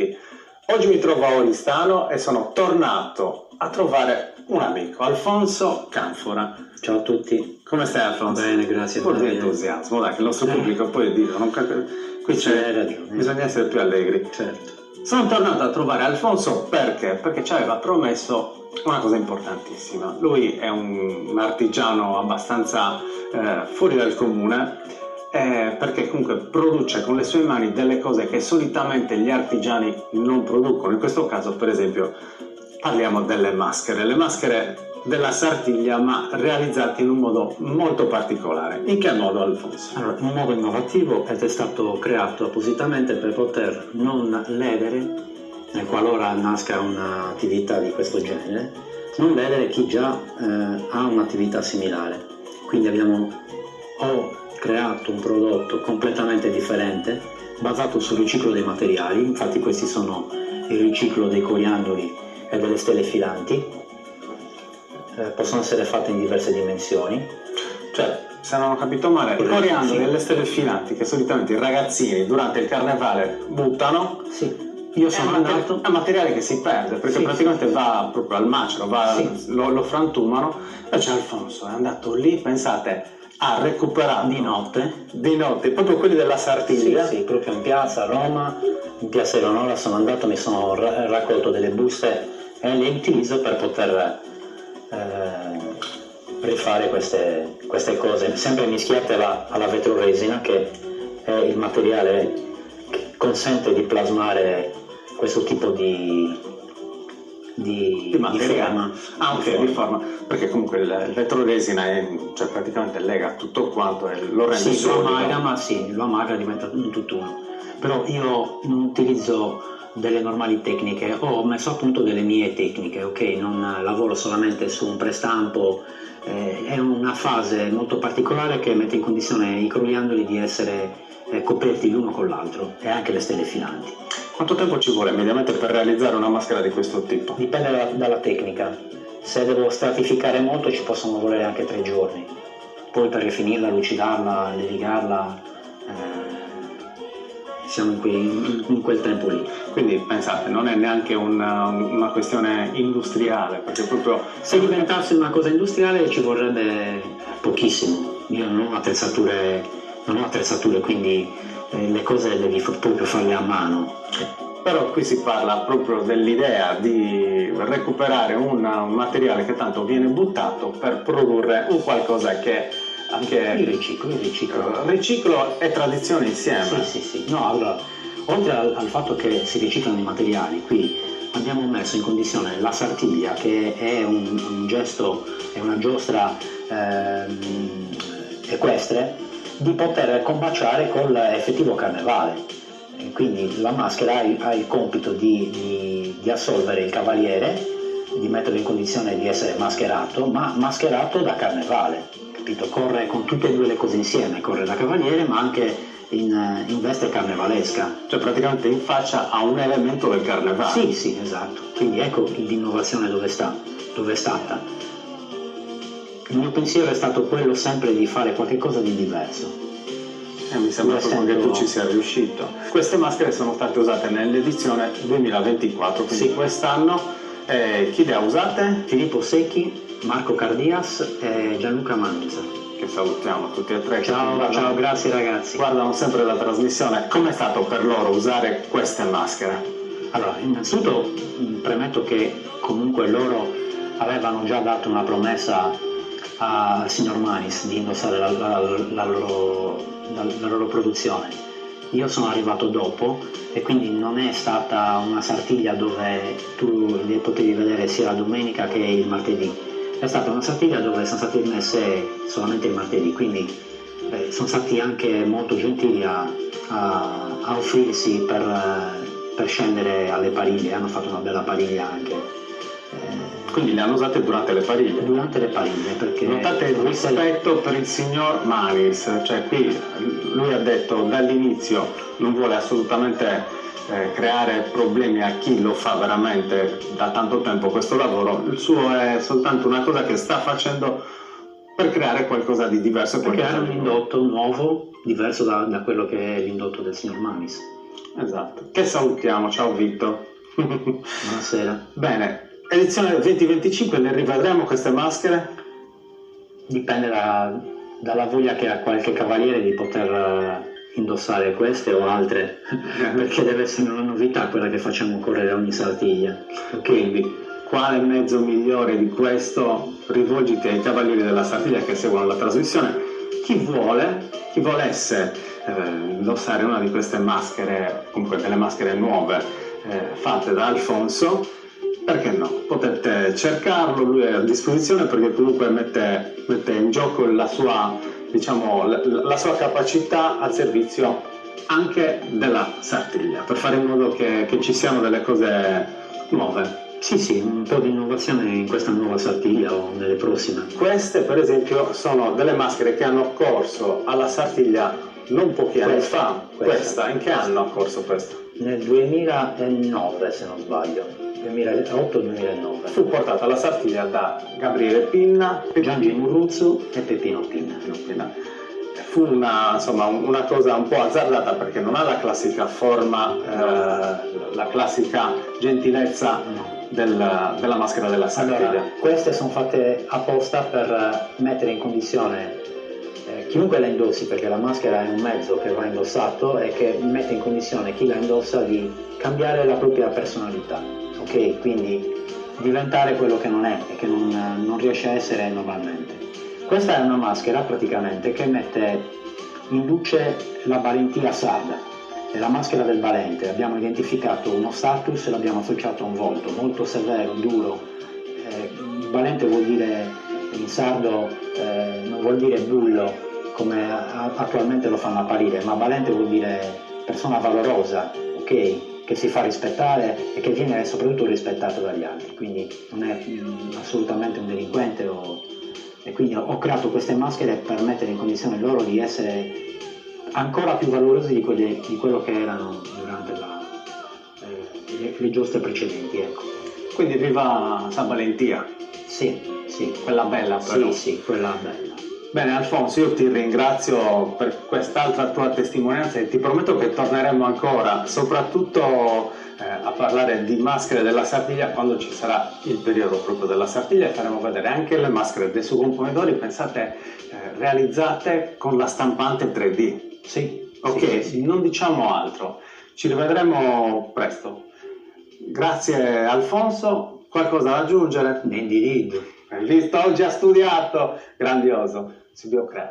senti, oggi mi trovo a Oristano e sono tornato a trovare un amico, Alfonso Canfora. Ciao a tutti. Come stai, Alfonso? Bene, grazie. Un po' di entusiasmo, dai, che il nostro pubblico poi dice, qui bisogna essere più allegri. Certo. Sono tornato a trovare Alfonso perché ci aveva promesso una cosa importantissima. Lui è un artigiano abbastanza fuori dal comune, perché comunque produce con le sue mani delle cose che solitamente gli artigiani non producono. In questo caso, per esempio, parliamo delle maschere, le maschere della Sartiglia, ma realizzate in un modo molto particolare. In che modo, Alfonso? Allora, un modo innovativo ed è stato creato appositamente per poter non ledere, qualora nasca un'attività di questo genere, non ledere chi già ha un'attività similare. Quindi ho creato un prodotto completamente differente, basato sul riciclo dei materiali. Infatti questi sono il riciclo dei coriandoli e delle stelle filanti. Possono essere fatte in diverse dimensioni. Cioè, se non ho capito male, i coriandoli e le stelle filanti che solitamente i ragazzini durante il carnevale buttano, io sono andato... è un materiale che si perde, perché praticamente va proprio al macero, lo frantumano. Invece Alfonso è andato lì, pensate, a recuperare di notte, proprio quelli della Sartiglia. Sì, proprio in piazza a Roma, in piazza Eleonora sono andato, mi sono raccolto delle buste e le utilizzo per poter rifare queste cose, sempre mischiate alla vetroresina, che è il materiale che consente di plasmare questo tipo di forma. Di forma, perché comunque il vetroresina cioè praticamente lega tutto quanto e lo rende lo amaga, diventa un tutt'uno. Però io non utilizzo delle normali tecniche, ho messo a punto delle mie tecniche, ok? Non lavoro solamente su un prestampo, è una fase molto particolare che mette in condizione i coriandoli di essere coperti l'uno con l'altro, e anche le stelle filanti. Quanto tempo ci vuole mediamente per realizzare una maschera di questo tipo? Dipende dalla tecnica. Se devo stratificare molto ci possono volere anche 3 giorni, poi per rifinirla, lucidarla, levigarla, siamo in quel tempo lì. Quindi pensate, non è neanche una questione industriale, perché proprio... Se diventasse una cosa industriale ci vorrebbe pochissimo. Io non ho attrezzature, quindi le cose devi proprio farle a mano. Però qui si parla proprio dell'idea di recuperare un materiale che tanto viene buttato per produrre un qualcosa che anche... Il riciclo. Riciclo e tradizione insieme. Sì. No, allora, oltre al fatto che si riciclano i materiali, qui abbiamo messo in condizione la Sartiglia, che è un gesto, è una giostra equestre, di poter combaciare con l'effettivo carnevale. Quindi la maschera ha il compito di assolvere il cavaliere, di metterlo in condizione di essere mascherato, ma mascherato da carnevale, capito? Corre con tutte e due le cose insieme, corre da cavaliere ma anche in veste carnevalesca. Cioè praticamente in faccia a un elemento del carnevale. Sì, esatto. Quindi ecco l'innovazione dove è stata. Il mio pensiero è stato quello sempre di fare qualcosa di diverso. Mi sembra proprio che tu ci sia riuscito. Queste maschere sono state usate nell'edizione 2024, quindi quest'anno. Chi le ha usate? Filippo Secchi, Marco Cardias e Gianluca Manza. Che salutiamo tutti e tre. Ciao, grazie ragazzi. Guardano sempre la trasmissione. Com'è stato per loro usare queste maschere? Allora, innanzitutto premetto che comunque loro avevano già dato una promessa al signor Manis di indossare la loro produzione. Io sono arrivato dopo e quindi non è stata una Sartiglia dove tu li potevi vedere sia la domenica che il martedì, è stata una Sartiglia dove sono state messe solamente il martedì, quindi sono stati anche molto gentili a offrirsi per scendere alle pariglie, hanno fatto una bella pariglia anche. Quindi le hanno usate durante le pariglie? Durante le pariglie, perché... Notate il rispetto per il signor Manis, cioè qui lui ha detto dall'inizio non vuole assolutamente creare problemi a chi lo fa veramente da tanto tempo questo lavoro, il suo è soltanto una cosa che sta facendo per creare qualcosa di diverso. Per creare un indotto nuovo, diverso da quello che è l'indotto del signor Manis. Esatto. Che salutiamo, ciao Vitto. Buonasera. Bene, edizione 2025, ne rivedremo queste maschere? Dipende dalla voglia che ha qualche cavaliere di poter indossare queste o altre, perché deve essere una novità quella che facciamo correre ogni Sartiglia. Quindi, quale mezzo migliore di questo? Rivolgiti ai cavalieri della Sartiglia che seguono la trasmissione. Chi volesse indossare una di queste maschere, comunque delle maschere nuove fatte da Alfonso, perché no? Potete cercarlo, lui è a disposizione, perché comunque mette in gioco la sua, diciamo, la sua capacità al servizio anche della Sartiglia, per fare in modo che ci siano delle cose nuove. Sì, un po' di innovazione in questa nuova Sartiglia o nelle prossime. Queste per esempio sono delle maschere che hanno corso alla Sartiglia non pochi anni fa. Questa, in che anno ha corso questa? Nel 2009 se non sbaglio, 2008-2009. Fu portata alla Sartiglia da Gabriele Pinna, Gianni Murruzzo e Peppino Pinna. Fu una cosa un po' azzardata, perché non ha la classica forma, la classica gentilezza della maschera della Sartiglia. Allora, queste sono fatte apposta per mettere in condizione chiunque la indossi, perché la maschera è un mezzo che va indossato e che mette in condizione chi la indossa di cambiare la propria personalità, ok? Quindi diventare quello che non è e che non riesce a essere normalmente. Questa è una maschera praticamente che mette in luce la valentia sarda. È la maschera del valente. Abbiamo identificato uno status e l'abbiamo associato a un volto molto severo, duro. Valente vuol dire in sardo, non vuol dire bullo come attualmente lo fanno apparire, ma valente vuol dire persona valorosa, ok? Che si fa rispettare e che viene soprattutto rispettato dagli altri, quindi non è assolutamente un delinquente e quindi ho creato queste maschere per mettere in condizione loro di essere ancora più valorosi di quello che erano durante le giostre precedenti, ecco. Quindi viva San Valentia! Sì, quella bella però. Sì, quella bella. Bene Alfonso, io ti ringrazio per quest'altra tua testimonianza e ti prometto che torneremo ancora, soprattutto a parlare di maschere della Sartiglia quando ci sarà il periodo proprio della Sartiglia, e faremo vedere anche le maschere dei sughi pomodori, pensate, realizzate con la stampante 3D. Sì. Ok, sì. Non diciamo altro, ci rivedremo presto. Grazie Alfonso, qualcosa da aggiungere? Niente. Visto, ho già studiato, grandioso, si biocrazia.